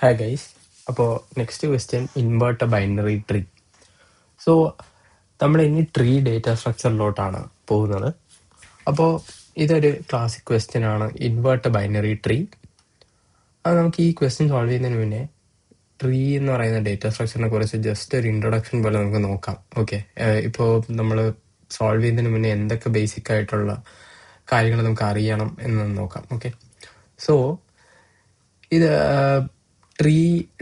Hi guys. അപ്പോൾ next question, invert a binary tree. So നമ്മൾ ഇനി ട്രീ ഡേറ്റ സ്ട്രക്ചറിലോട്ടാണ് പോകുന്നത്. അപ്പോൾ ഇതൊരു ക്ലാസിക് ക്വസ്റ്റ്യൻ ആണ്, ഇൻവേർട്ട് എ ബൈനറി ട്രീ. അത് നമുക്ക് ഈ ക്വസ്റ്റ്യൻ സോൾവ് ചെയ്യുന്നതിന് മുന്നേ ട്രീ എന്ന് പറയുന്ന ഡേറ്റ സ്ട്രക്ചറിനെ കുറിച്ച് ജസ്റ്റ് ഒരു ഇൻട്രൊഡക്ഷൻ പോലെ നമുക്ക് നോക്കാം. ഓക്കെ, ഇപ്പോൾ നമ്മൾ സോൾവ് ചെയ്യുന്നതിന് മുന്നേ എന്തൊക്കെ ബേസിക് ആയിട്ടുള്ള കാര്യങ്ങൾ നമുക്ക് അറിയണം എന്ന് നോക്കാം. ഓക്കെ, സോ ഇത് ട്രീ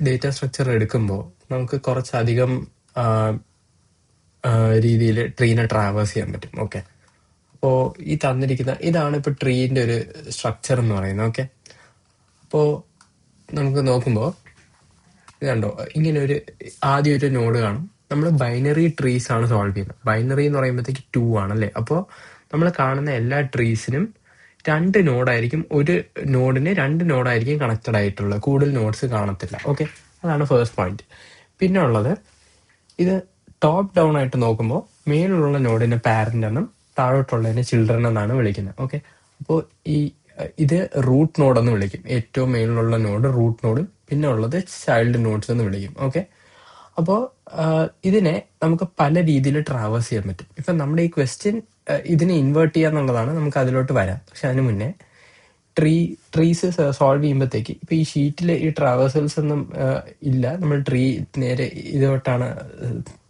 ഡേറ്റ സ്ട്രക്ചർ എടുക്കുമ്പോൾ നമുക്ക് കുറച്ചധികം രീതിയിൽ ട്രീനെ ട്രാവേഴ്സ് ചെയ്യാൻ പറ്റും. ഓക്കെ, അപ്പോൾ ഈ തന്നിരിക്കുന്ന ഇതാണ് ഇപ്പോൾ ട്രീൻ്റെ ഒരു സ്ട്രക്ചർ എന്ന് പറയുന്നത്. ഓക്കെ, അപ്പോൾ നമുക്ക് നോക്കുമ്പോൾ ഇതുണ്ടോ, ഇങ്ങനെ ഒരു ആദ്യം ഒരു നോഡ് കാണും. നമ്മൾ ബൈനറി ട്രീസ് ആണ് സോൾവ് ചെയ്യുന്നത്. ബൈനറി എന്ന് പറയുമ്പോഴത്തേക്ക് 2 ആണല്ലേ. അപ്പോൾ നമ്മൾ കാണുന്ന എല്ലാ ട്രീസിനും 2 നോഡായിരിക്കും. ഒരു നോഡിന് 2 നോഡായിരിക്കും കണക്റ്റഡ് ആയിട്ടുള്ളത്, കൂടുതൽ നോഡ്സ് കാണത്തില്ല. ഓക്കെ, അതാണ് ഫസ്റ്റ് പോയിന്റ്. പിന്നെ ഉള്ളത്, ഇത് ടോപ്പ് ഡൗൺ ആയിട്ട് നോക്കുമ്പോൾ മേലുള്ള നോഡിനെ പാരന്റ് എന്നും താഴോട്ടുള്ളതിനെ ചിൽഡ്രൻ എന്നാണ് വിളിക്കുന്നത്. ഓക്കെ, അപ്പോൾ ഇത് റൂട്ട് നോഡ് എന്ന് വിളിക്കും. ഏറ്റവും മേളിലുള്ള നോഡ് റൂട്ട് നോഡും പിന്നെ ഉള്ളത് ചൈൽഡ് നോഡ്സ് എന്ന് വിളിക്കും. ഓക്കെ, അപ്പോൾ ഇതിനെ നമുക്ക് പല രീതിയിൽ ട്രാവേഴ്സ് ചെയ്യാൻ പറ്റും. ഇപ്പം നമ്മുടെ ഈ ക്വസ്റ്റ്യൻ ഇതിനെ ഇൻവേർട്ട് ചെയ്യാന്നുള്ളതാണ്, നമുക്ക് അതിലോട്ട് വരാം. പക്ഷെ അതിന് മുന്നേ ട്രീസ് സോൾവ് ചെയ്യുമ്പോഴത്തേക്ക് ഇപ്പൊ ഈ ഷീറ്റിൽ ഈ ട്രാവേഴ്സൽസ് ഒന്നും ഇല്ല. നമ്മൾ ട്രീ നേരെ ഇതോട്ടാണ്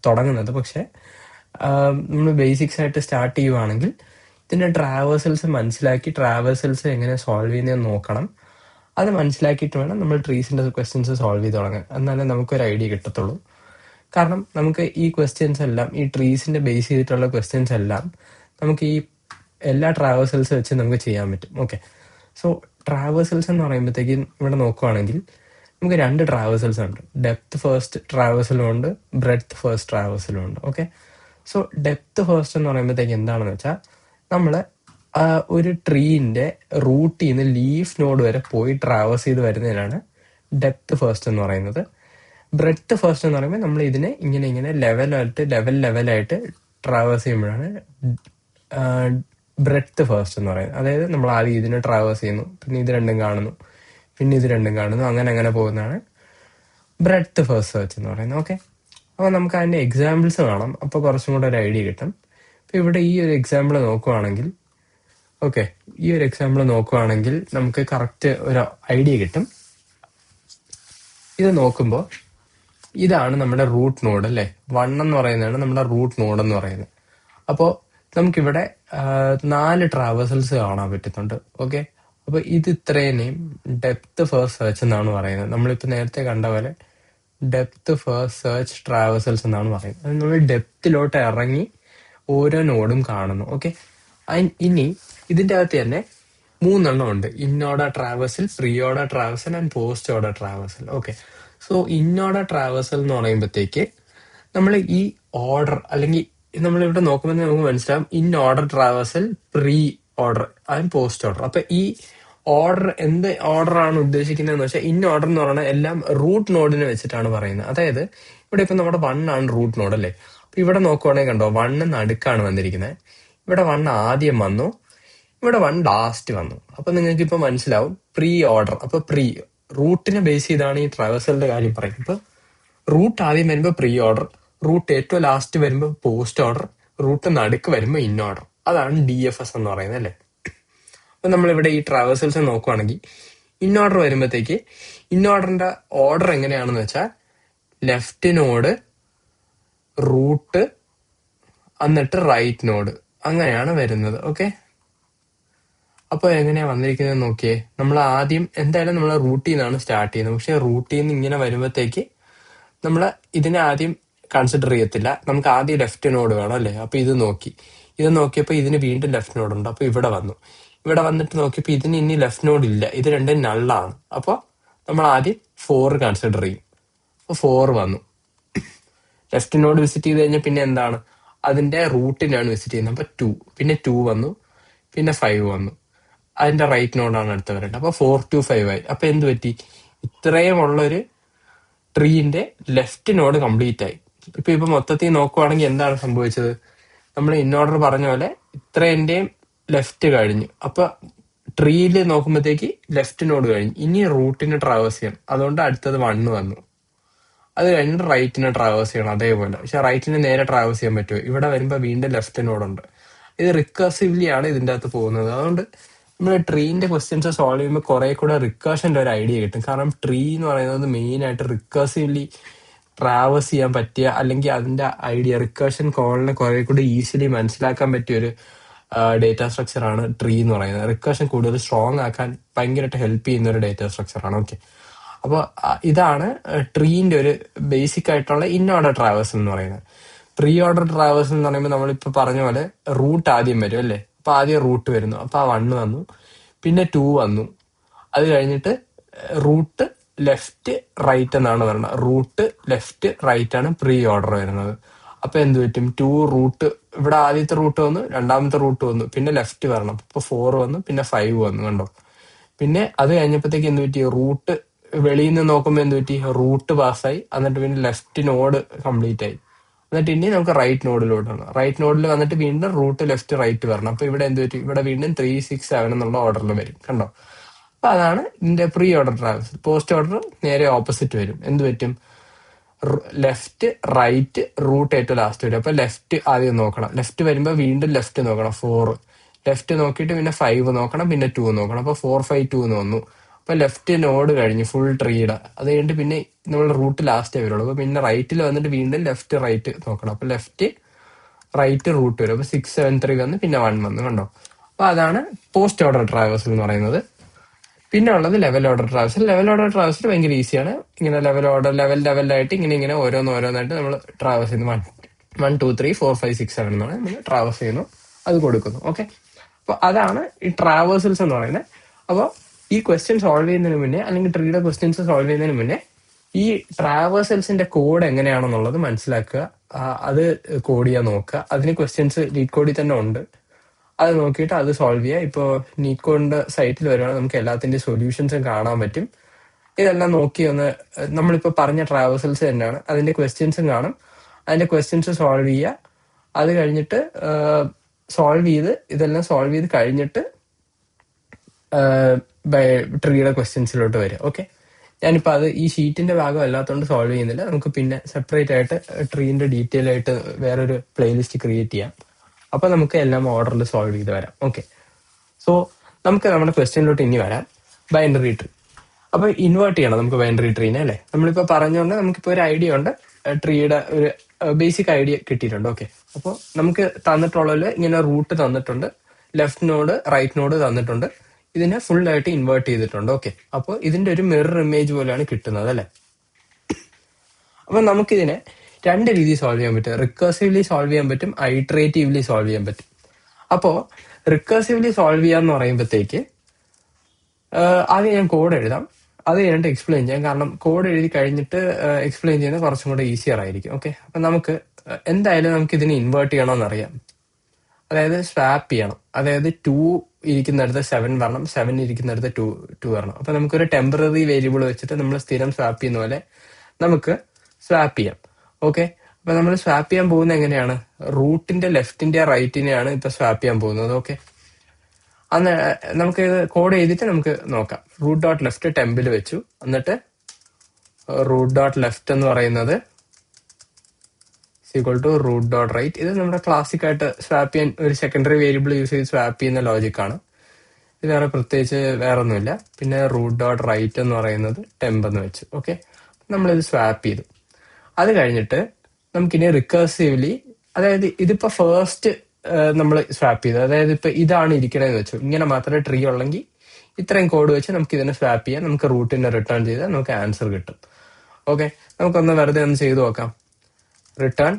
തുടങ്ങുന്നത്. പക്ഷെ നമ്മൾ ബേസിക്സ് ആയിട്ട് സ്റ്റാർട്ട് ചെയ്യുവാണെങ്കിൽ ഇതിന്റെ ട്രാവേഴ്സൽസ് മനസ്സിലാക്കി ട്രാവേഴ്സൽസ് എങ്ങനെ സോൾവ് ചെയ്യുന്നതെന്ന് നോക്കണം. അത് മനസ്സിലാക്കിയിട്ട് വേണം നമ്മൾ ട്രീസിന്റെ ക്വസ്റ്റ്യൻസ് സോൾവ് ചെയ്ത് തുടങ്ങാൻ. എന്നാലേ നമുക്കൊരു ഐഡിയ കിട്ടത്തുള്ളൂ. കാരണം നമുക്ക് ഈ ക്വസ്റ്റ്യൻസ് എല്ലാം, ഈ ട്രീസിന്റെ ബേസ് ചെയ്തിട്ടുള്ള ക്വസ്റ്റ്യൻസ് എല്ലാം നമുക്ക് ഈ എല്ലാ ട്രാവേഴ്സൽസ് വെച്ച് നമുക്ക് ചെയ്യാൻ പറ്റും. ഓക്കെ, സോ ട്രാവേഴ്സൽസ് എന്ന് പറയുമ്പോഴത്തേക്കും ഇവിടെ നോക്കുവാണെങ്കിൽ നമുക്ക് 2 ട്രാവേഴ്സൽസ് ഉണ്ട്. ഡെപ്ത് ഫസ്റ്റ് ട്രാവേഴ്സലും ഉണ്ട്, ബ്രെഡ്ത്ത് ഫസ്റ്റ് ട്രാവേഴ്സലും ഉണ്ട്. ഓക്കെ, സോ ഡെപ്ത് ഫസ്റ്റ് എന്ന് പറയുമ്പോഴത്തേക്ക് എന്താണെന്ന് വെച്ചാൽ നമ്മൾ ഒരു ട്രീന്റെ റൂട്ടിൽ നിന്ന് ലീഫ് നോഡ് വരെ പോയി ട്രാവേഴ്സ് ചെയ്ത് വരുന്നതിനാണ് ഡെപ്ത് ഫസ്റ്റ് എന്ന് പറയുന്നത്. ബ്രെഡ്ത്ത് ഫസ്റ്റ് എന്ന് പറയുമ്പോൾ നമ്മൾ ഇതിനെ ഇങ്ങനെ ലെവലായിട്ട് ട്രാവേഴ്സ് ചെയ്യുമ്പോഴാണ് ബ്രെഡ്ത്ത് ഫസ്റ്റ് എന്ന് പറയുന്നത്. അതായത് നമ്മൾ ആദ്യം ഇതിനെ ട്രാവേഴ്സ് ചെയ്യുന്നു, പിന്നെ ഇത് രണ്ടും കാണുന്നു, പിന്നെ ഇത് രണ്ടും കാണുന്നു, അങ്ങനെ പോകുന്നതാണ് ബ്രെഡ്ത്ത് ഫസ്റ്റ് സെർച്ച് എന്ന് പറയുന്നത്. ഓക്കെ, അപ്പോൾ നമുക്ക് അതിൻ്റെ എക്സാമ്പിൾസ് കാണാം, അപ്പോൾ കുറച്ചും കൂടെ ഒരു ഐഡിയ കിട്ടും. അപ്പോൾ ഇവിടെ ഈ ഒരു എക്സാമ്പിൾ നോക്കുവാണെങ്കിൽ, ഓക്കെ, ഈ ഒരു എക്സാമ്പിൾ നോക്കുവാണെങ്കിൽ നമുക്ക് കറക്റ്റ് ഒരു ഐഡിയ കിട്ടും. ഇത് നോക്കുമ്പോൾ ഇതാണ് നമ്മുടെ റൂട്ട് നോഡ് അല്ലേ. 1 എന്ന് പറയുന്നതാണ് നമ്മുടെ റൂട്ട് നോഡ് എന്ന് പറയുന്നത്. അപ്പോൾ നമുക്കിവിടെ 4 ട്രാവേഴ്സൽസ് കാണാൻ പറ്റുന്നുണ്ട്. ഓക്കെ, അപ്പൊ ഇത് ഇത്രേനെയും ഡെപ്ത് ഫസ്റ്റ് സെർച്ച് എന്നാണ് പറയുന്നത്. നമ്മളിപ്പോൾ നേരത്തെ കണ്ട പോലെ ഡെപ്ത് ഫസ്റ്റ് സെർച്ച് ട്രാവേഴ്സൽസ് എന്നാണ് പറയുന്നത്. അത് നമ്മൾ ഡെപ്തിലോട്ട് ഇറങ്ങി ഓരോ നോഡും കാണുന്നു. ഓക്കെ, ഇനി ഇതിൻ്റെ അകത്ത് തന്നെ 3 എണ്ണം ഉണ്ട്: in order traversal, pre order traversal and post order traversal. Okay, so in order traversal എന്ന് പറയുമ്പോഴത്തേക്ക് നമ്മൾ ഈ ഓർഡർ, അല്ലെങ്കിൽ നമ്മളിവിടെ നോക്കുമ്പോൾ നമുക്ക് മനസ്സിലാവും in order traversal, pre order and post order. അപ്പൊ ഈ ഓർഡർ എന്ത് ഓർഡർ ആണ് ഉദ്ദേശിക്കുന്നതെന്ന് വെച്ചാൽ, ഇൻ ഓർഡർ എന്ന് പറയുന്നത് എല്ലാം റൂട്ട് നോഡിനെ വെച്ചിട്ടാണ് പറയുന്നത്. അതായത് ഇവിടെ ഇപ്പൊ നമ്മുടെ 1 ആണ് റൂട്ട് നോഡ് അല്ലേ. അപ്പൊ ഇവിടെ നോക്കുവാണെങ്കിൽ കണ്ടോ, 1 നടുക്കാണ് വന്നിരിക്കുന്നത്. ഇവിടെ 1 ആദ്യം വന്നു, ഇവിടെ 1 ലാസ്റ്റ് വന്നു. അപ്പൊ നിങ്ങൾക്ക് ഇപ്പൊ മനസ്സിലാവും പ്രീ ഓർഡർ. അപ്പൊ പ്രീ റൂട്ടിനെ ബേസ് ചെയ്താണ് ഈ ട്രാവേഴ്സലിന്റെ കാര്യം പറയുന്നത്. ഇപ്പൊ റൂട്ട് ആദ്യം വരുമ്പോൾ പ്രീ ഓർഡർ, റൂട്ട് ഏറ്റവും ലാസ്റ്റ് വരുമ്പോൾ പോസ്റ്റ് ഓർഡർ, റൂട്ട് നടുക്ക് വരുമ്പോൾ ഇൻ ഓർഡർ. അതാണ് DFS എന്ന് പറയുന്നത് അല്ലേ. അപ്പൊ നമ്മളിവിടെ ഈ ട്രാവേഴ്സൽസ് നോക്കുവാണെങ്കിൽ ഇൻ ഓർഡർ വരുമ്പോഴത്തേക്ക് ഇൻ ഓർഡറിന്റെ ഓർഡർ എങ്ങനെയാണെന്ന് വെച്ചാൽ ലെഫ്റ്റ് നോഡ്, റൂട്ട്, എന്നിട്ട് റൈറ്റ് നോഡ്, അങ്ങനെയാണ് വരുന്നത്. ഓക്കെ, അപ്പൊ എങ്ങനെയാ വന്നിരിക്കുന്നത് നോക്കിയേ. നമ്മൾ ആദ്യം എന്തായാലും നമ്മൾ റൂട്ടിൽ നിന്നാണ് സ്റ്റാർട്ട് ചെയ്യുന്നത്. പക്ഷെ റൂട്ടിൽ നിന്ന് ഇങ്ങനെ വരുമ്പോഴത്തേക്ക് നമ്മൾ ഇതിനെ ആദ്യം കൺസിഡർ ചെയ്യത്തില്ല. നമുക്ക് ആദ്യം ലെഫ്റ്റ് നോഡ് വേണം അല്ലേ. അപ്പൊ ഇത് നോക്കിയപ്പോൾ ഇതിന് വീണ്ടും ലെഫ്റ്റ് നോഡ് ഉണ്ട്. അപ്പൊ ഇവിടെ വന്നിട്ട് നോക്കിയപ്പോൾ ഇതിന് ഇനി ലെഫ്റ്റ് നോഡ് ഇല്ല, ഇത് രണ്ടും നള്ളാണ്. അപ്പോൾ നമ്മൾ ആദ്യം 4 കൺസിഡർ ചെയ്യും. അപ്പോൾ 4 വന്നു. ലെഫ്റ്റ് നോഡ് വിസിറ്റ് ചെയ്ത് കഴിഞ്ഞാൽ പിന്നെ എന്താണ്, അതിന്റെ റൂട്ടിനാണ് വിസിറ്റ് ചെയ്യുന്നത്. അപ്പൊ 2, പിന്നെ 2 വന്നു, പിന്നെ 5 വന്നു. അതിന്റെ റൈറ്റ് നോഡാണ് അടുത്ത് വരേണ്ടത്. അപ്പൊ 4 to 5 ആയി. അപ്പൊ എന്ത് പറ്റി, ഇത്രയും ഉള്ളൊരു ട്രീന്റെ ലെഫ്റ്റ് നോഡ് കംപ്ലീറ്റ് ആയി. ഇപ്പൊ മൊത്തത്തിൽ നോക്കുവാണെങ്കിൽ എന്താണ് സംഭവിച്ചത്, നമ്മൾ ഇൻ ഓർഡർ പറഞ്ഞ പോലെ ഇത്രേന്റെയും ലെഫ്റ്റ് കഴിഞ്ഞു. അപ്പൊ ട്രീയിൽ നോക്കുമ്പോഴത്തേക്ക് ലെഫ്റ്റ് നോഡ് കഴിഞ്ഞു, ഇനി റൂട്ടിന് ട്രാവേഴ്സ് ചെയ്യണം. അതുകൊണ്ട് അടുത്തത് 1 വന്നു. അത് കഴിഞ്ഞിട്ട് റൈറ്റിനെ ട്രാവേഴ്സ് ചെയ്യണം അതേപോലെ. പക്ഷെ റൈറ്റിന് നേരെ ട്രാവേഴ്സ് ചെയ്യാൻ പറ്റുമോ? ഇവിടെ വരുമ്പോൾ വീണ്ടും ലെഫ്റ്റ് നോഡുണ്ട്. ഇത് റിക്കർസീവ്ലി ആണ് ഇതിൻ്റെ അകത്ത് പോകുന്നത്. അതുകൊണ്ട് നമ്മൾ ട്രീന്റെ ക്വസ്റ്റ്യൻസ് സോൾവ് ചെയ്യുമ്പോൾ കുറെ കൂടെ റിക്കേഷൻ്റെ ഒരു ഐഡിയ കിട്ടും. കാരണം ട്രീ എന്ന് പറയുന്നത് മെയിൻ ആയിട്ട് റിക്കേഴ്സീവ്ലി ട്രാവേഴ്സ് ചെയ്യാൻ പറ്റിയ, അല്ലെങ്കിൽ അതിന്റെ ഐഡിയ റിക്കേഷൻ കോളിനെ കുറെ കൂടി ഈസിലി മനസ്സിലാക്കാൻ പറ്റിയ ഒരു ഡേറ്റാ സ്ട്രക്ചർ ആണ് ട്രീ എന്ന് പറയുന്നത്. റിക്കേഷൻ കൂടുതൽ സ്ട്രോങ് ആക്കാൻ ഭയങ്കരമായിട്ട് ഹെൽപ്പ് ചെയ്യുന്ന ഒരു ഡേറ്റാ സ്ട്രക്ചർ ആണ്. ഓക്കെ, അപ്പോൾ ഇതാണ് ട്രീന്റെ ഒരു ബേസിക് ആയിട്ടുള്ള ഇൻ ഓർഡർ ട്രാവേഴ്സൽ എന്ന് പറയുന്നത്. പ്രീ ഓർഡർ ട്രാവേഴ്സൽ എന്ന് പറയുമ്പോൾ നമ്മളിപ്പോൾ പറഞ്ഞ പോലെ റൂട്ട് ആദ്യം വരും അല്ലേ. അപ്പൊ ആദ്യം റൂട്ട് വരുന്നു, അപ്പൊ ആ 1 വന്നു, പിന്നെ 2 വന്നു. അത് കഴിഞ്ഞിട്ട് റൂട്ട് ലെഫ്റ്റ് റൈറ്റ് എന്നാണ് പറയുന്നത്. റൂട്ട് ലെഫ്റ്റ് റൈറ്റ് ആണ് പ്രീ ഓർഡർ വരുന്നത്. അപ്പൊ എന്ത് പറ്റും? 2 റൂട്ട്, ഇവിടെ ആദ്യത്തെ റൂട്ട് വന്നു, രണ്ടാമത്തെ റൂട്ട് വന്നു, പിന്നെ ലെഫ്റ്റ് വരണം. അപ്പൊ 4 വന്നു, പിന്നെ 5 വന്നു. കണ്ടോ? പിന്നെ അത് കഴിഞ്ഞപ്പോഴത്തേക്ക് എന്ത് പറ്റി? റൂട്ട് വെളിയിൽ നിന്ന് നോക്കുമ്പോൾ എന്ത് പറ്റി? റൂട്ട് പാസ്സായി, എന്നിട്ട് പിന്നെ ലെഫ്റ്റ് നോഡ് കംപ്ലീറ്റ് ആയി. എന്നിട്ട് ഇനി നമുക്ക് റൈറ്റ് നോഡിലോട്ട് വരണം. റൈറ്റ് നോഡിൽ വന്നിട്ട് വീണ്ടും റൂട്ട് ലെഫ്റ്റ് റൈറ്റ് വരണം. അപ്പൊ ഇവിടെ എന്ത് പറ്റി? ഇവിടെ വീണ്ടും 3, 6, 7 എന്നുള്ള ഓർഡറിൽ വരും. കണ്ടോ? അപ്പൊ അതാണ് ഇതിന്റെ pre order traversal. Post order നേരെ ഓപ്പോസിറ്റ് വരും. എന്ത് പറ്റും? ലെഫ്റ്റ് റൈറ്റ് റൂട്ട് ഏറ്റവും ലാസ്റ്റ് വരും. അപ്പൊ ലെഫ്റ്റ് ആദ്യം നോക്കണം. ലെഫ്റ്റ് വരുമ്പോൾ വീണ്ടും ലെഫ്റ്റ് നോക്കണം, 4. ലെഫ്റ്റ് നോക്കിയിട്ട് പിന്നെ 5 നോക്കണം, പിന്നെ 2 നോക്കണം. അപ്പൊ 4, 5, 2 എന്ന് വന്നു. അപ്പൊ ലെഫ്റ്റ് നോഡ് കഴിഞ്ഞു ഫുൾ ട്രീയുടെ. അത് കഴിഞ്ഞിട്ട് പിന്നെ നമ്മൾ റൂട്ട് ലാസ്റ്റേ വരുള്ളൂ. അപ്പൊ പിന്നെ റൈറ്റിൽ വന്നിട്ട് വീണ്ടും ലെഫ്റ്റ് റൈറ്റ് നോക്കണം. അപ്പൊ ലെഫ്റ്റ് റൈറ്റ് റൂട്ട് വരും. അപ്പൊ 6, 7, 3 വന്ന് പിന്നെ 1 വന്നു. കണ്ടോ? അപ്പൊ അതാണ് പോസ്റ്റ് ഓർഡർ ട്രാവേഴ്സൽ എന്ന് പറയുന്നത്. പിന്നെ ഉള്ളത് level order traversal. Level order traversal ഭയങ്കര ഈസിയാണ്. ഇങ്ങനെ ലെവലായിട്ട് ഇങ്ങനെ ഓരോന്നായിട്ട് നമ്മൾ ട്രാവേഴ്സ് ചെയ്യുന്നു. 1, 2, 3, 4, 5, 6, 7 എന്നാണ് നമ്മൾ ട്രാവേഴ്സ് ചെയ്യുന്നു, അത് കൊടുക്കുന്നു. ഓക്കെ, അപ്പൊ അതാണ് ഈ ട്രാവേഴ്സൽസ് എന്ന് പറയുന്നത്. അപ്പോൾ ഈ ക്വസ്റ്റ്യൻ സോൾവ് ചെയ്യുന്നതിന് മുന്നേ, അല്ലെങ്കിൽ ട്രീയുടെ ക്വസ്റ്റ്യൻസ് സോൾവ് ചെയ്യുന്നതിന് മുന്നേ ഈ ട്രാവേഴ്സൽസിന്റെ കോഡ് എങ്ങനെയാണെന്നുള്ളത് മനസ്സിലാക്കുക. അത് കോഡ് ചെയ്യാൻ നോക്കുക. അതിന് ക്വസ്റ്റ്യൻസ് ലീഡ് കോഡിൽ തന്നെ ഉണ്ട്. അത് നോക്കിയിട്ട് അത് സോൾവ് ചെയ്യുക. ഇപ്പോൾ നീറ്റ് കോഡിന്റെ സൈറ്റിൽ വരുവാണെങ്കിൽ നമുക്ക് എല്ലാത്തിന്റെ സൊല്യൂഷൻസും കാണാൻ പറ്റും. ഇതെല്ലാം നോക്കി ഒന്ന് നമ്മളിപ്പോൾ പറഞ്ഞ ട്രാവേഴ്സൽസ് തന്നെയാണ്, അതിന്റെ ക്വസ്റ്റ്യൻസും കാണും. അതിന്റെ ക്വസ്റ്റ്യൻസ് സോൾവ് ചെയ്യുക. അത് കഴിഞ്ഞിട്ട് ഇതെല്ലാം സോൾവ് ചെയ്ത് കഴിഞ്ഞിട്ട് ട്രീയുടെ ക്വസ്റ്റ്യൻസിലോട്ട് വരിക. ഓക്കെ, ഞാനിപ്പോൾ അത് ഈ ഷീറ്റിന്റെ ഭാഗം അല്ലാത്തതുകൊണ്ട് സോൾവ് ചെയ്യുന്നില്ല. നമുക്ക് പിന്നെ സെപ്പറേറ്റ് ആയിട്ട് ട്രീന്റെ ഡീറ്റെയിൽ ആയിട്ട് വേറൊരു പ്ലേലിസ്റ്റ് ക്രിയേറ്റ് ചെയ്യാം. അപ്പൊ നമുക്ക് എല്ലാം ഓർഡറിൽ സോൾവ് ചെയ്ത് വരാം. ഓക്കെ, സോ നമുക്ക് നമ്മുടെ ക്വസ്റ്റ്യനിലോട്ട് ഇനി വരാം. Binary tree. അപ്പൊ ഇൻവേർട്ട് ചെയ്യണം നമുക്ക് ബൈനറി ട്രീനെ അല്ലേ. നമ്മളിപ്പോ പറഞ്ഞുകൊണ്ട് നമുക്കിപ്പോ ഒരു ഐഡിയ ഉണ്ട്, ട്രീയുടെ ഒരു ബേസിക് ഐഡിയ കിട്ടിയിട്ടുണ്ട്. ഓക്കെ, അപ്പോൾ നമുക്ക് തന്നിട്ടുള്ളതിൽ ഇങ്ങനെ റൂട്ട് തന്നിട്ടുണ്ട്, ലെഫ്റ്റ് നോഡ് റൈറ്റ് നോഡ് തന്നിട്ടുണ്ട്, ഇതിനെ ഫുൾ ആയിട്ട് ഇൻവേർട്ട് ചെയ്തിട്ടുണ്ട്. ഓക്കെ, അപ്പോൾ ഇതിന്റെ ഒരു മിറർ ഇമേജ് പോലെയാണ് കിട്ടുന്നത് അല്ലെ. അപ്പൊ നമുക്കിതിനെ 2 രീതിയിൽ സോൾവ് ചെയ്യാൻ പറ്റും. റിക്കേഴ്സീവ്ലി സോൾവ് ചെയ്യാൻ പറ്റും, ഐട്രേറ്റീവ്ലി സോൾവ് ചെയ്യാൻ പറ്റും. അപ്പോ റിക്കേഴ്സീവ്ലി സോൾവ് ചെയ്യാന്ന് പറയുമ്പോഴത്തേക്ക് ആദ്യം ഞാൻ കോഡ് എഴുതാം, അത് കഴിഞ്ഞിട്ട് എക്സ്പ്ലെയിൻ ചെയ്യാം. കാരണം കോഡ് എഴുതി കഴിഞ്ഞിട്ട് എക്സ്പ്ലെയിൻ ചെയ്യുന്നത് കുറച്ചും കൂടെ ഈസിയർ ആയിരിക്കും. ഓക്കെ, അപ്പൊ നമുക്ക് എന്തായാലും നമുക്ക് ഇതിനെ ഇൻവേർട്ട് ചെയ്യണമെന്നറിയാം. അതായത് സ്വാപ്പ് ചെയ്യണം. അതായത് 2 ഇരിക്കുന്നിടത്ത് 7 വരണം, 7 ഇരിക്കുന്നിടത്ത് 2 വരണം. അപ്പൊ നമുക്കൊരു ടെമ്പററി വേരിയബിൾ വെച്ചിട്ട് നമ്മൾ സ്ഥിരം സ്വാപ്പ് ചെയ്യുന്ന പോലെ നമുക്ക് സ്വാപ്പ് ചെയ്യാം. ഓക്കെ, അപ്പൊ നമ്മൾ സ്വാപ്പ് ചെയ്യാൻ പോകുന്നത് എങ്ങനെയാണ്? റൂട്ടിന്റെ ലെഫ്റ്റിന്റെ റൈറ്റിനെയാണ് ഇപ്പൊ സ്വാപ്പ് ചെയ്യാൻ പോകുന്നത്. ഓക്കെ, അന്ന് നമുക്ക് ഇത് കോഡ് എഴുതിയിട്ട് നമുക്ക് നോക്കാം. റൂട്ട് ഡോട്ട് ലെഫ്റ്റ് ടെമ്പിൽ വെച്ചു, എന്നിട്ട് റൂട്ട് ഡോട്ട് ലെഫ്റ്റ് എന്ന് പറയുന്നത് equal to root dot right. ഇത് നമ്മുടെ ക്ലാസിക് ആയിട്ട് സ്വാപ്പ് ചെയ്യാൻ ഒരു സെക്കൻഡറി വേരിയബിൾ യൂസ് ചെയ്ത് സ്വാപ്പ് ചെയ്യുന്ന ലോജിക്കാണ്. ഇത് പ്രത്യേകിച്ച് വേറെ ഒന്നുമില്ല. പിന്നെ റൂട്ട് ഡോട്ട് റൈറ്റ് എന്ന് പറയുന്നത് ടെമ്പ് എന്ന് വെച്ചു. ഓക്കെ, നമ്മളിത് സ്വാപ്പ് ചെയ്തു. അത് കഴിഞ്ഞിട്ട് നമുക്കിനി റിക്കേഴ്സീവ്ലി, അതായത് ഇതിപ്പോ ഫസ്റ്റ് നമ്മൾ സ്വാപ്പ് ചെയ്തു, അതായത് ഇപ്പൊ ഇതാണ് ഇരിക്കണേന്ന് വെച്ചു, ഇങ്ങനെ മാത്രമേ ട്രീ ഉള്ളെങ്കിൽ ഇത്രയും കോഡ് വെച്ച് നമുക്ക് ഇതിനെ സ്വാപ്പ് ചെയ്യാം. നമുക്ക് റൂട്ടിനെ റിട്ടേൺ ചെയ്താൽ നമുക്ക് ആൻസർ കിട്ടും. ഓക്കെ, നമുക്കൊന്ന് വെറുതെ ഒന്ന് ചെയ്തു നോക്കാം. Return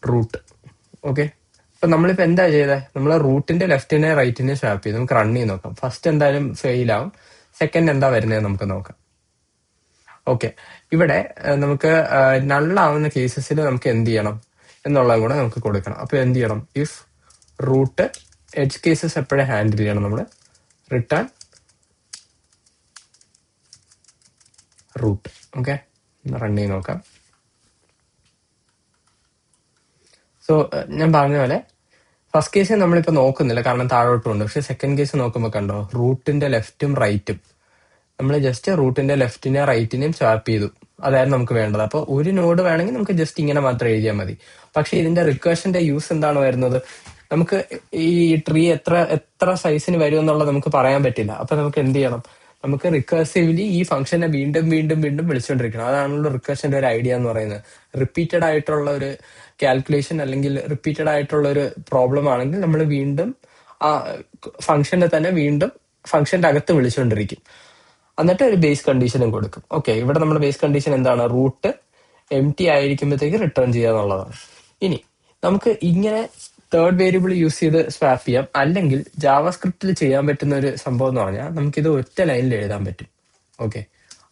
root. ഓക്കെ, അപ്പൊ നമ്മളിപ്പോ എന്താ ചെയ്തത്? നമ്മൾ റൂട്ടിന്റെ ലെഫ്റ്റിനെ റൈറ്റിനെ സ്വാപ്പ് ചെയ്ത് നമുക്ക് റൺ ചെയ്ത് നോക്കാം. ഫസ്റ്റ് എന്തായാലും ഫെയിൽ ആവും, സെക്കൻഡ് എന്താ വരുന്നത് നമുക്ക് നോക്കാം. ഓക്കെ, ഇവിടെ നമുക്ക് നള്ളാവുന്ന കേസസിൽ നമുക്ക് എന്ത് ചെയ്യണം എന്നുള്ളതും കൂടെ നമുക്ക് കൊടുക്കണം. അപ്പൊ എന്ത് ചെയ്യണം? ഇഫ് റൂട്ട് എഡ്ജ് കേസസ് എപ്പോഴും ഹാൻഡിൽ ചെയ്യണം നമ്മൾ. Return root. ഓക്കെ, റൺ ചെയ്ത് നോക്കാം. സോ ഞാൻ പറഞ്ഞ പോലെ ഫസ്റ്റ് കേസ് നമ്മളിപ്പോ നോക്കുന്നില്ല കാരണം താഴോട്ടുണ്ട്. പക്ഷെ സെക്കൻഡ് കേസ് നോക്കുമ്പോൾ കണ്ടോ, റൂട്ടിന്റെ ലെഫ്റ്റും റൈറ്റും നമ്മൾ ജസ്റ്റ് റൂട്ടിന്റെ ലെഫ്റ്റിനെ റൈറ്റിനെയും സ്വാപ്പ് ചെയ്തു. അതായിരുന്നു നമുക്ക് വേണ്ടത്. അപ്പൊ ഒരു നോഡ് വേണമെങ്കിൽ നമുക്ക് ജസ്റ്റ് ഇങ്ങനെ മാത്രം എഴുതിയാൽ മതി. പക്ഷെ ഇതിന്റെ റിക്കേഷന്റെ യൂസ് എന്താണ് വരുന്നത്? നമുക്ക് ഈ ട്രീ എത്ര എത്ര സൈസിന് വരും എന്നുള്ളത് നമുക്ക് പറയാൻ പറ്റില്ല. അപ്പൊ നമുക്ക് എന്ത് ചെയ്യണം? നമുക്ക് റിക്കേഴ്സീവ്ലി ഈ ഫംഗ്ഷനെ വീണ്ടും വീണ്ടും വീണ്ടും വിളിച്ചുകൊണ്ടിരിക്കണം. അതാണല്ലോ റിക്കേഷന്റെ ഒരു ഐഡിയ എന്ന് പറയുന്നത്. റിപ്പീറ്റഡ് ആയിട്ടുള്ള ഒരു കാൽക്കുലേഷൻ അല്ലെങ്കിൽ റിപ്പീറ്റഡ് ആയിട്ടുള്ള ഒരു പ്രോബ്ലം ആണെങ്കിൽ നമ്മൾ വീണ്ടും ആ ഫംഗ്ഷനെ തന്നെ വീണ്ടും ഫംഗ്ഷന്റെ അകത്ത് വിളിച്ചുകൊണ്ടിരിക്കും. എന്നിട്ട് ഒരു ബേസ് കണ്ടീഷനും കൊടുക്കും. ഓക്കെ, ഇവിടെ നമ്മുടെ ബേസ് കണ്ടീഷൻ എന്താണ്? റൂട്ട് എം ടി ആയിരിക്കുമ്പോഴത്തേക്ക് റിട്ടേൺ ചെയ്യുക എന്നുള്ളതാണ്. ഇനി നമുക്ക് ഇങ്ങനെ തേർഡ് വേരിയബിൾ യൂസ് ചെയ്ത് സ്വാപ്പ് ചെയ്യാം. അല്ലെങ്കിൽ ജാവാസ്ക്രിപ്റ്റിൽ ചെയ്യാൻ പറ്റുന്ന ഒരു സംഭവം എന്ന് പറഞ്ഞാൽ നമുക്കിത് ഒറ്റ ലൈനിൽ എഴുതാൻ പറ്റും. ഓക്കെ,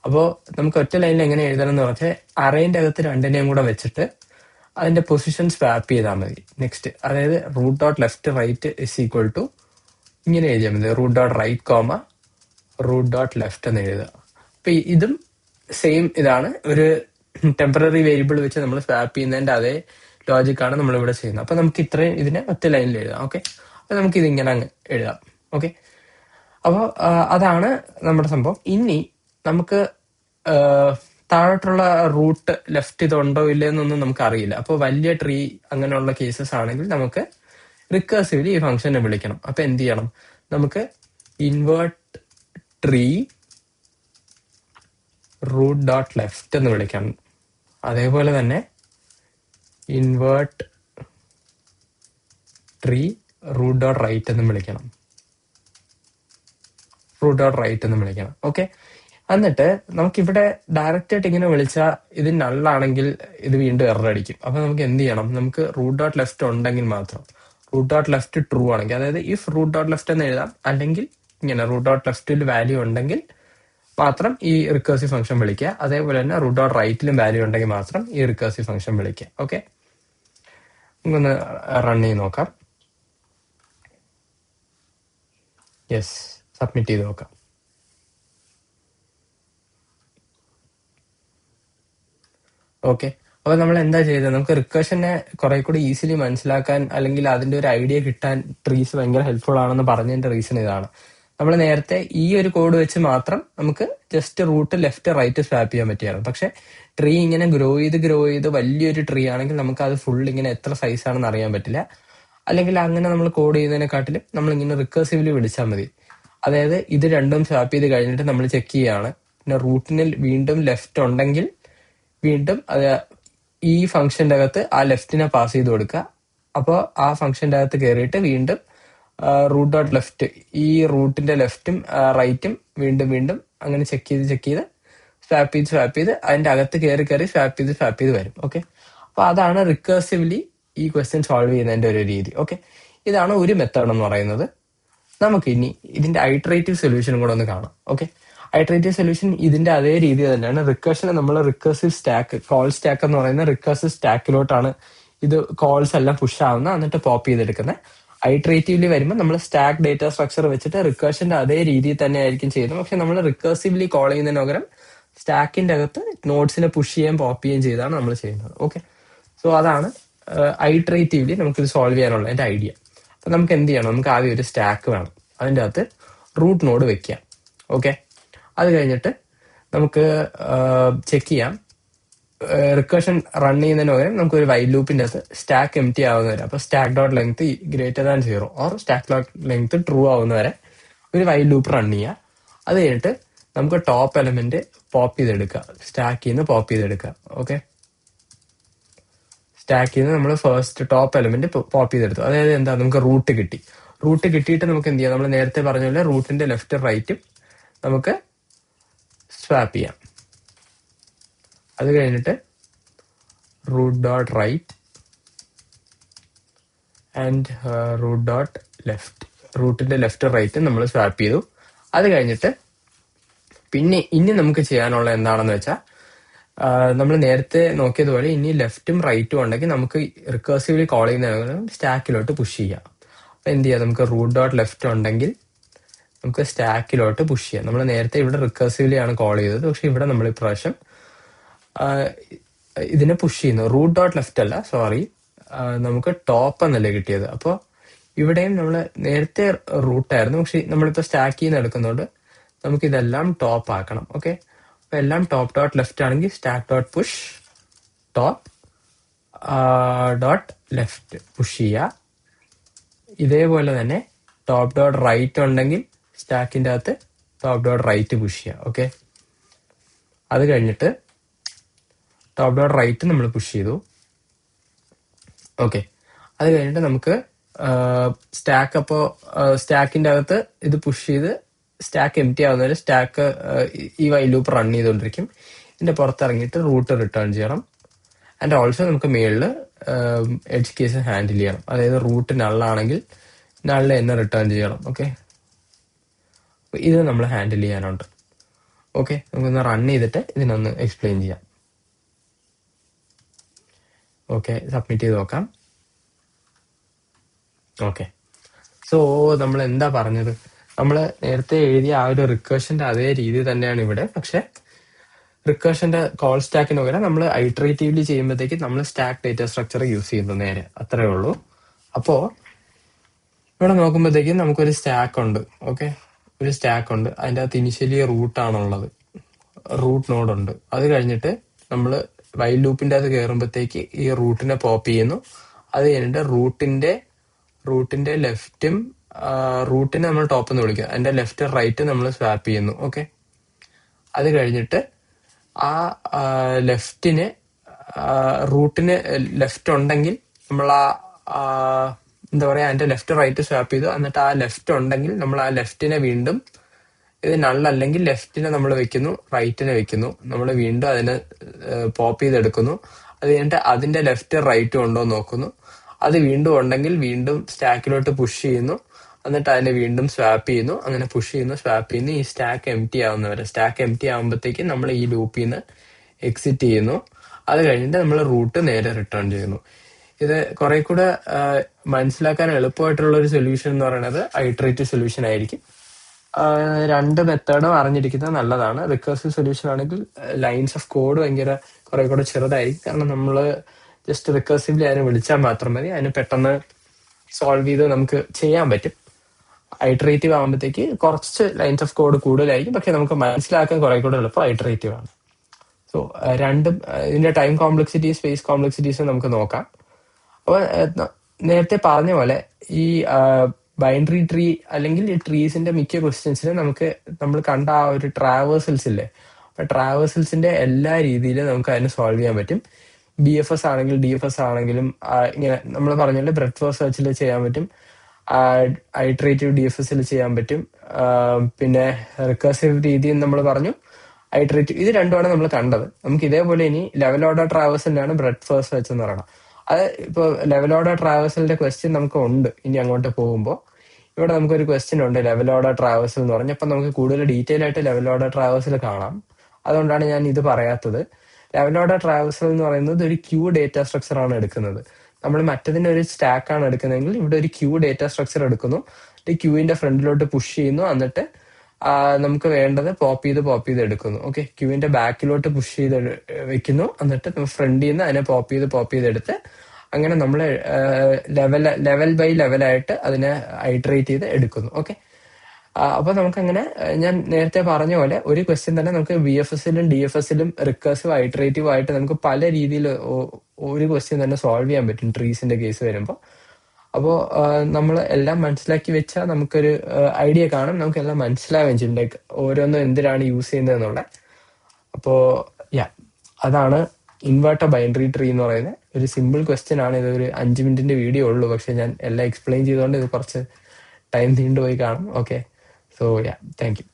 അപ്പോൾ നമുക്ക് ഒറ്റ ലൈനിൽ എങ്ങനെ എഴുതണം എന്ന് പറഞ്ഞാൽ അറേന്റെ അകത്ത് രണ്ടിനെയും കൂടെ വെച്ചിട്ട് അതിന്റെ പൊസിഷൻ സ്വാപ്പ് ചെയ്താൽ മതി. നെക്സ്റ്റ്, അതായത് root dot left right is equal to ഇങ്ങനെ എഴുതിയാൽ മതി, root dot right comma root dot left എന്ന് എഴുതുക. അപ്പൊ ഇതും സെയിം ഇതാണ്, ഒരു ടെമ്പററി വേരിയബിൾ വെച്ച് നമ്മൾ സ്വാപ്പ് ചെയ്യുന്നതിന്റെ അതേ ലോജിക്കാണ് നമ്മൾ ഇവിടെ ചെയ്യുന്നത്. അപ്പൊ നമുക്ക് ഇത്രയും ഇതിനെ ഒറ്റ ലൈനിൽ എഴുതാം. ഓക്കെ, അപ്പൊ നമുക്ക് ഇതിങ്ങനെ അങ്ങ് എഴുതാം. ഓക്കെ, അപ്പോൾ അതാണ് നമ്മുടെ സംഭവം. ഇനി നമുക്ക് താഴോട്ടുള്ള റൂട്ട് ലെഫ്റ്റ് ഇതുണ്ടോ ഇല്ലെന്നൊന്നും നമുക്ക് അറിയില്ല. അപ്പോൾ വലിയ ട്രീ അങ്ങനെയുള്ള കേസസ് ആണെങ്കിൽ നമുക്ക് റിക്കേഴ്സീവ്ലി ഈ ഫംഗ്ഷനെ വിളിക്കണം. അപ്പൊ എന്ത് ചെയ്യണം? നമുക്ക് invert tree root dot left എന്ന് വിളിക്കണം. അതേപോലെ തന്നെ invert tree root dot right എന്നും വിളിക്കണം. റൂട്ട് ഡോട്ട് റൈറ്റ് എന്ന് വിളിക്കണം. ഓക്കെ, എന്നിട്ട് നമുക്കിവിടെ ഡയറക്റ്റ് ആയിട്ട് ഇങ്ങനെ വിളിച്ചാൽ ഇത് നള്ളാണെങ്കിൽ ഇത് വീണ്ടും എറർ അടിക്കും. അപ്പൊ നമുക്ക് എന്ത് ചെയ്യണം? നമുക്ക് റൂട്ട് ഡോട്ട് ലെഫ്റ്റ് ഉണ്ടെങ്കിൽ മാത്രം, റൂട്ട് ഡോട്ട് ലെഫ്റ്റ് ട്രൂ ആണെങ്കിൽ, അതായത് ഇഫ് റൂട്ട് ഡോട്ട് ലെഫ്റ്റ് എന്ന് എഴുതാം, അല്ലെങ്കിൽ ഇങ്ങനെ റൂട്ട് ഡോട്ട് ലെഫ്റ്റിൽ വാല്യൂ ഉണ്ടെങ്കിൽ മാത്രം ഈ റിക്കേഴ്സീവ് ഫംഗ്ഷൻ വിളിക്കുക. അതേപോലെ തന്നെ റൂട്ട് ഡോട്ട് റൈറ്റിലും വാല്യൂ ഉണ്ടെങ്കിൽ മാത്രം ഈ റിക്കേഴ്സീവ് ഫംഗ്ഷൻ വിളിക്കുക. ഓക്കെ, നമുക്കൊന്ന് റൺ ചെയ്ത് നോക്കാം. യെസ്, സബ്മിറ്റ് ചെയ്ത് നോക്കാം. ഓക്കെ, അപ്പൊ നമ്മൾ എന്താ ചെയ്തത്? നമുക്ക് റിക്കേഷനെ കുറെ കൂടി ഈസിലി മനസ്സിലാക്കാൻ അല്ലെങ്കിൽ അതിന്റെ ഒരു ഐഡിയ കിട്ടാൻ ട്രീസ് ഭയങ്കര ഹെൽപ്ഫുൾ ആണെന്ന് പറഞ്ഞതിന്റെ റീസൺ ഇതാണ്. നമ്മൾ നേരത്തെ ഈ ഒരു കോഡ് വെച്ച് മാത്രം നമുക്ക് just root left right swap ചെയ്യാൻ പറ്റിയായിരുന്നു. പക്ഷെ ട്രീ ഇങ്ങനെ ഗ്രോ ചെയ്ത് വലിയൊരു ട്രീ ആണെങ്കിൽ നമുക്ക് അത് ഫുൾ ഇങ്ങനെ എത്ര സൈസ് ആണെന്ന് അറിയാൻ പറ്റില്ല. അല്ലെങ്കിൽ അങ്ങനെ നമ്മൾ കോഡ് ചെയ്യുന്നതിനെക്കാട്ടിലും നമ്മൾ ഇങ്ങനെ റിക്കേഴ്സീവ്ലി വിളിച്ചാൽ മതി. അതായത് ഇത് രണ്ടും സ്വാപ്പ് ചെയ്ത് കഴിഞ്ഞിട്ട് നമ്മൾ ചെക്ക് ചെയ്യുകയാണ്. പിന്നെ റൂട്ടിന് വീണ്ടും ലെഫ്റ്റ് ഉണ്ടെങ്കിൽ വീണ്ടും അത് ഈ ഫംഗ്ഷന്റെ അകത്ത് ആ ലെഫ്റ്റിനെ പാസ് ചെയ്ത് കൊടുക്കുക. അപ്പോൾ ആ ഫംഗ്ഷന്റെ അകത്ത് കയറിയിട്ട് വീണ്ടും റൂട്ട് ഡോട്ട് ലെഫ്റ്റ്, ഈ റൂട്ടിന്റെ ലെഫ്റ്റും റൈറ്റും വീണ്ടും വീണ്ടും അങ്ങനെ ചെക്ക് ചെയ്ത് സ്വാപ്പ് ചെയ്ത് അതിന്റെ അകത്ത് കയറി സ്വാപ്പ് ചെയ്ത് വരും. ഓക്കെ, അപ്പൊ അതാണ് റിക്കേഴ്സീവ്ലി ഈ ക്വസ്റ്റ്യൻ സോൾവ് ചെയ്യുന്നതിന്റെ ഒരു രീതി. ഓക്കെ, ഇതാണ് ഒരു മെത്തേഡ് എന്ന് പറയുന്നത്. നമുക്ക് ഇനി ഇതിന്റെ ഐട്രേറ്റീവ് സൊല്യൂഷനും കൂടെ ഒന്ന് കാണാം. ഓക്കെ, ഐട്രേറ്റീവ് സൊല്യൂഷൻ ഇതിന്റെ അതേ രീതി തന്നെയാണ്. റിക്കേഷനെ നമ്മൾ റിക്കേഴ്സീവ് സ്റ്റാക്ക്, കോൾ സ്റ്റാക്ക് എന്ന് പറയുന്ന റിക്കേഴ്സീവ് സ്റ്റാക്കിലോട്ടാണ് ഇത് കോൾസ് എല്ലാം പുഷ് ആവുന്ന, എന്നിട്ട് പോപ്പ് ചെയ്തെടുക്കുന്നത്. ഐട്രേറ്റീവ്ലി വരുമ്പോൾ നമ്മൾ സ്റ്റാക്ക് ഡേറ്റ സ്ട്രക്ചർ വെച്ചിട്ട് റിക്കേഷന്റെ അതേ രീതിയിൽ തന്നെ ആയിരിക്കും ചെയ്യുന്നത്. പക്ഷെ നമ്മൾ റിക്കേഴ്സീവ്ലി കോൾ ചെയ്യുന്നതിന് പകരം സ്റ്റാക്കിന്റെ അകത്ത് നോട്ട്സിനെ പുഷ് ചെയ്യുകയും പോപ്പ് ചെയ്യുകയും ചെയ്താണ് നമ്മൾ ചെയ്യുന്നത്. ഓക്കെ, സോ അതാണ് ഐട്രേറ്റീവ്ലി നമുക്കിത് സോൾവ് ചെയ്യാനുള്ള എന്റെ ഐഡിയ. അപ്പൊ നമുക്ക് എന്ത് ചെയ്യണം? നമുക്ക് ആദ്യം ഒരു സ്റ്റാക്ക് വേണം, അതിൻ്റെ അകത്ത് റൂട്ട് നോഡ് വെക്കാം. ഓക്കെ, അത് കഴിഞ്ഞിട്ട് നമുക്ക് ചെക്ക് ചെയ്യാം. റിക്കേഷൻ റൺ ചെയ്യുന്നതിന് പകരം നമുക്ക് ഒരു വൈൽ ലൂപ്പിന്റെ അകത്ത് സ്റ്റാക്ക് എം ടി ആവുന്ന വരെ, അപ്പൊ stack dot length greater than 0 or stack dot length true ആവുന്ന വരെ ഒരു വൈൽ ലൂപ്പ് റൺ ചെയ്യുക. അത് കഴിഞ്ഞിട്ട് നമുക്ക് ടോപ്പ് എലമെന്റ് പോപ്പ് ചെയ്തെടുക്കുക, സ്റ്റാക്കിൽ നിന്ന് പോപ്പ് ചെയ്തെടുക്കുക. ഓക്കെ, സ്റ്റാക്കിൽ നിന്ന് നമ്മൾ ഫസ്റ്റ് ടോപ്പ് എലമെന്റ് പോപ്പ് ചെയ്തെടുത്തു. അതായത് എന്താ, നമുക്ക് റൂട്ട് കിട്ടി. റൂട്ട് കിട്ടിയിട്ട് നമുക്ക് എന്ത് ചെയ്യാം? നമ്മൾ നേരത്തെ പറഞ്ഞ പോലെ റൂട്ടിന്റെ ലെഫ്റ്റ് റൈറ്റും നമുക്ക് സ്വാപ്പ് ചെയ്യാം. അത് കഴിഞ്ഞിട്ട് root dot right and root dot left, റൂട്ടിന്റെ ലെഫ്റ്റ് റൈറ്റും നമ്മൾ സ്വാപ്പ് ചെയ്തു. അത് കഴിഞ്ഞിട്ട് പിന്നെ ഇനി നമുക്ക് ചെയ്യാനുള്ള എന്താണെന്ന് വെച്ചാൽ, നമ്മൾ നേരത്തെ നോക്കിയതുപോലെ ഇനി ലെഫ്റ്റും റൈറ്റും ഉണ്ടെങ്കിൽ നമുക്ക് റിക്കേഴ്സീവ്ലി കോൾ ചെയ്യുന്ന സ്റ്റാക്കിലോട്ട് പുഷ് ചെയ്യാം. അപ്പൊ എന്ത് ചെയ്യാം? നമുക്ക് റൂട്ട് ഡോട്ട് ലെഫ്റ്റ് ഉണ്ടെങ്കിൽ നമുക്ക് സ്റ്റാക്കിലോട്ട് പുഷ് ചെയ്യാം. നമ്മൾ നേരത്തെ ഇവിടെ റിക്കേഴ്സീവ്ലി ആണ് കോൾ ചെയ്തത്, പക്ഷെ ഇവിടെ നമ്മൾ ഇപ്രാവശ്യം ഇതിനെ പുഷ് ചെയ്യുന്നു. റൂട്ട് ഡോട്ട് ലെഫ്റ്റ് അല്ല, സോറി, നമുക്ക് ടോപ്പ് എന്നല്ലേ കിട്ടിയത്. അപ്പോൾ ഇവിടെയും നമ്മൾ നേരത്തെ റൂട്ടായിരുന്നു, പക്ഷെ നമ്മളിപ്പോൾ സ്റ്റാക്കിൽ നിന്ന് എടുക്കുന്നതുകൊണ്ട് നമുക്കിതെല്ലാം ടോപ്പ് ആക്കണം. ഓക്കെ, അപ്പൊ എല്ലാം ടോപ്പ് ഡോട്ട് ലെഫ്റ്റ് ആണെങ്കിൽ stack dot push top dot left push ചെയ്യുക. ഇതേപോലെ തന്നെ ടോപ്പ് ഡോട്ട് റൈറ്റ് ഉണ്ടെങ്കിൽ സ്റ്റാക്കിന്റെ അകത്ത് ടോപ്പ് ഡോട്ട് റൈറ്റ് പുഷ് ചെയ്യുക. ഓക്കെ, അത് കഴിഞ്ഞിട്ട് ടോപ്പ് ഡോട്ട് റൈറ്റ് നമ്മൾ പുഷ് ചെയ്തു. ഓക്കെ, അത് കഴിഞ്ഞിട്ട് നമുക്ക് സ്റ്റാക്ക്, അപ്പോൾ സ്റ്റാക്കിന്റെ അകത്ത് ഇത് പുഷ് ചെയ്ത് സ്റ്റാക്ക് എം ടി ആവുന്നവരെ സ്റ്റാക്ക് ഈ വൈൽ ലൂപ്പ് റൺ ചെയ്തുകൊണ്ടിരിക്കും. ഇതിന്റെ പുറത്തിറങ്ങിയിട്ട് റൂട്ട് റിട്ടേൺ ചെയ്യണം. ആൻഡ് ഓൾസോ നമുക്ക് മേളിൽ എഡ്ജ് കേസ് ഹാൻഡിൽ ചെയ്യണം. അതായത് റൂട്ട് നള്ളാണെങ്കിൽ നള്ള് തന്നെ റിട്ടേൺ ചെയ്യണം. ഓക്കെ, ഇത് നമ്മൾ ഹാൻഡിൽ ചെയ്യാനുണ്ട്. ഓക്കെ, നമുക്കൊന്ന് റൺ ചെയ്തിട്ട് ഇതിനൊന്ന് എക്സ്പ്ലെയിൻ ചെയ്യാം. ഓക്കെ, സബ്മിറ്റ് ചെയ്ത് നോക്കാം. ഓക്കെ, സോ നമ്മൾ എന്താ പറഞ്ഞത്? നമ്മൾ നേരത്തെ എഴുതിയ ആ ഒരു റിക്കേഷന്റെ അതേ രീതി തന്നെയാണ് ഇവിടെ. പക്ഷെ റിക്കേഷന്റെ കോൾ സ്റ്റാക്കിന് പകരം നമ്മൾ ഐട്രേറ്റീവ്ലി ചെയ്യുമ്പോഴത്തേക്ക് നമ്മൾ സ്റ്റാക്ക് ഡേറ്റ സ്ട്രക്ചർ യൂസ് ചെയ്യുന്നു നേരെ. അത്രേ ഉള്ളൂ. അപ്പോ ഇവിടെ നോക്കുമ്പോഴത്തേക്കും നമുക്കൊരു സ്റ്റാക്ക് ഉണ്ട്. ഓക്കെ, ഒരു സ്റ്റാക്ക് ഉണ്ട്. അതിൻ്റെ അകത്ത് ഇനിഷ്യലി റൂട്ടാണുള്ളത്, റൂട്ട് നോഡ് ഉണ്ട്. അത് കഴിഞ്ഞിട്ട് നമ്മൾ വൈൽ ലൂപ്പിന്റെ അകത്ത് കയറുമ്പോഴത്തേക്ക് ഈ റൂട്ടിനെ പോപ്പ് ചെയ്യുന്നു. അത് കഴിഞ്ഞിട്ട് റൂട്ടിന്റെ ലെഫ്റ്റും റൂട്ടിനെ നമ്മൾ ടോപ്പ് എന്ന് വിളിക്കുക, അതിന്റെ ലെഫ്റ്റ് റൈറ്റ് നമ്മൾ സ്വാപ്പ് ചെയ്യുന്നു. ഓക്കെ, അത് കഴിഞ്ഞിട്ട് ആ ലെഫ്റ്റിന് റൂട്ടിന് ലെഫ്റ്റ് ഉണ്ടെങ്കിൽ നമ്മൾ എന്താ പറയാ, അതിന്റെ ലെഫ്റ്റ് റൈറ്റ് സ്വാപ്പ് ചെയ്തു. എന്നിട്ട് ആ ലെഫ്റ്റ് ഉണ്ടെങ്കിൽ നമ്മൾ ആ ലെഫ്റ്റിനെ വീണ്ടും, ഇത് നള്ളല്ലെങ്കിൽ ലെഫ്റ്റിനെ നമ്മൾ വെക്കുന്നു, റൈറ്റിനെ വെക്കുന്നു. നമ്മൾ വീണ്ടും അതിനെ പോപ്പ് ചെയ്തെടുക്കുന്നു. അത് കഴിഞ്ഞിട്ട് അതിന്റെ ലെഫ്റ്റ് റൈറ്റും ഉണ്ടോ എന്ന് നോക്കുന്നു. അത് വീണ്ടും ഉണ്ടെങ്കിൽ വീണ്ടും സ്റ്റാക്കിലോട്ട് പുഷ് ചെയ്യുന്നു. എന്നിട്ട് അതിനെ വീണ്ടും സ്വാപ്പ് ചെയ്യുന്നു. അങ്ങനെ പുഷ് ചെയ്യുന്നു, സ്വാപ്പ് ചെയ്യുന്നു. ഈ സ്റ്റാക്ക് എം ടി ആവുന്നവരെ, സ്റ്റാക്ക് എം ടി ആകുമ്പോഴത്തേക്കും നമ്മൾ ഈ ലൂപ്പിൽ നിന്ന് എക്സിറ്റ് ചെയ്യുന്നു. അത് കഴിഞ്ഞിട്ട് നമ്മൾ റൂട്ട് നേരെ റിട്ടേൺ ചെയ്യുന്നു. ഇത് കുറെ കൂടെ മനസ്സിലാക്കാൻ എളുപ്പമായിട്ടുള്ള ഒരു സൊല്യൂഷൻ എന്ന് പറയുന്നത് ഐട്രേറ്റീവ് സൊല്യൂഷൻ ആയിരിക്കും. രണ്ട് മെത്തേഡും അറിഞ്ഞിരിക്കുന്നത് നല്ലതാണ്. റിക്കേഴ്സീവ് സൊല്യൂഷൻ ആണെങ്കിൽ ലൈൻസ് ഓഫ് കോഡ് ഭയങ്കര കുറെ കൂടെ ചെറുതായിരിക്കും. കാരണം നമ്മൾ ജസ്റ്റ് റിക്കേഴ്സീവ്ലി അതിനെ വിളിച്ചാൽ മാത്രം മതി, അതിന് പെട്ടെന്ന് സോൾവ് ചെയ്ത് നമുക്ക് ചെയ്യാൻ പറ്റും. ഐട്രേറ്റീവ് ആകുമ്പോഴത്തേക്ക് കുറച്ച് ലൈൻസ് ഓഫ് കോഡ് കൂടുതലായിരിക്കും, പക്ഷെ നമുക്ക് മനസ്സിലാക്കാൻ കുറെ കൂടെ എളുപ്പം ഐട്രേറ്റീവ് ആണ്. സോ രണ്ടും ഇതിന്റെ ടൈം കോംപ്ലക്സിറ്റി, സ്പേസ് കോംപ്ലക്സിറ്റീസ് നമുക്ക് നോക്കാം. അപ്പൊ നേരത്തെ പറഞ്ഞ പോലെ ഈ ബൈനറി ട്രീ അല്ലെങ്കിൽ ഈ ട്രീസിന്റെ മിക്ക ക്വസ്റ്റ്യൻസിനും നമ്മൾ കണ്ട ആ ഒരു ട്രാവേഴ്സൽസ് ഇല്ലേ, അപ്പൊ ട്രാവേഴ്സൽസിന്റെ എല്ലാ രീതിയിലും നമുക്ക് അതിനെ സോൾവ് ചെയ്യാൻ പറ്റും. BFS ആണെങ്കിലും DFS ആണെങ്കിലും ഇങ്ങനെ നമ്മൾ പറഞ്ഞാൽ ബ്രെഡ്ത്ത് ഫസ്റ്റ് സെർച്ചിൽ ചെയ്യാൻ പറ്റും, ഐട്രേറ്റീവ് DFSൽ ചെയ്യാൻ പറ്റും. പിന്നെ റിക്കേഴ്സീവ് രീതി നമ്മൾ പറഞ്ഞു, ഐട്രേറ്റീവ്. ഇത് രണ്ടുമാണ് നമ്മൾ കണ്ടത്. നമുക്ക് ഇതേപോലെ ഇനി ലെവൽ ഓർഡർ ട്രാവേഴ്സലിനാണ് ബ്രെഡ്ത്ത് ഫസ്റ്റ് സെർച്ച് എന്ന് പറയുന്നത്. അത് ഇപ്പോൾ ലെവൽ ഓർഡർ ട്രാവേഴ്സലിന്റെ ക്വസ്റ്റ്യൻ നമുക്ക് ഉണ്ട് ഇനി അങ്ങോട്ട് പോകുമ്പോൾ. ഇവിടെ നമുക്കൊരു ക്വസ്റ്റ്യൻ ഉണ്ട് ലെവൽ ഓർഡർ ട്രാവേഴ്സൽ എന്ന് പറഞ്ഞാൽ. അപ്പം നമുക്ക് കൂടുതൽ ഡീറ്റെയിൽ ആയിട്ട് ലെവൽ ഓർഡർ ട്രാവേഴ്സൽ കാണാം. അതുകൊണ്ടാണ് ഞാൻ ഇത് പറയാത്തത്. ലെവൽ ഓർഡർ ട്രാവേഴ്സൽ എന്ന് പറയുന്നത് ഒരു ക്യൂ ഡേറ്റ സ്ട്രക്ചർ ആണ് എടുക്കുന്നത്. നമ്മൾ മറ്റതിന്റെ ഒരു സ്റ്റാക്ക് ആണ് എടുക്കുന്നതെങ്കിൽ ഇവിടെ ഒരു ക്യൂ ഡേറ്റ സ്ട്രക്ചർ എടുക്കുന്നു. ഈ ക്യൂവിന്റെ ഫ്രണ്ടിലോട്ട് പുഷ് ചെയ്യുന്നു. എന്നിട്ട് നമുക്ക് വേണ്ടത് പോപ്പ് ചെയ്ത് എടുക്കുന്നു. ഓക്കെ, ക്യൂവിന്റെ ബാക്കിലോട്ട് പുഷ് ചെയ്ത് വെക്കുന്നു. എന്നിട്ട് ഫ്രണ്ടിൽ നിന്ന് അതിനെ പോപ്പ് ചെയ്ത് എടുത്ത് അങ്ങനെ നമ്മൾ ലെവൽ ബൈ ലെവലായിട്ട് അതിനെ ഐട്രേറ്റ് ചെയ്ത് എടുക്കുന്നു. ഓക്കെ, അപ്പൊ നമുക്കങ്ങനെ ഞാൻ നേരത്തെ പറഞ്ഞ പോലെ ഒരു ക്വസ്റ്റ്യൻ തന്നെ നമുക്ക് BFSലും DFSലും റിക്കേഴ്സീവ് ഐട്രേറ്റീവ് ആയിട്ട് നമുക്ക് പല രീതിയിൽ ഒരു ക്വസ്റ്റ്യൻ തന്നെ സോൾവ് ചെയ്യാൻ പറ്റും ട്രീസിന്റെ കേസ് വരുമ്പോൾ. അപ്പോൾ നമ്മൾ എല്ലാം മനസ്സിലാക്കി വെച്ചാൽ നമുക്കൊരു ഐഡിയ കാണും, നമുക്കെല്ലാം മനസ്സിലാവുകയും ചെയ്യും ലൈക്ക് ഓരോന്നും എന്തിനാണ് യൂസ് ചെയ്യുന്നത് എന്നുള്ള. അപ്പോൾ അതാണ് ഇൻവേർട്ടർ ബൈനറി ട്രീ എന്ന് പറയുന്നത്. ഒരു സിമ്പിൾ ക്വസ്റ്റ്യൻ ആണ്. ഇതൊരു 5 മിനിറ്റിന്റെ വീഡിയോ ഉള്ളൂ, പക്ഷെ ഞാൻ എല്ലാം എക്സ്പ്ലെയിൻ ചെയ്തുകൊണ്ട് ഇത് കുറച്ച് ടൈം നീണ്ടുപോയി കാണും. Okay, so thank you.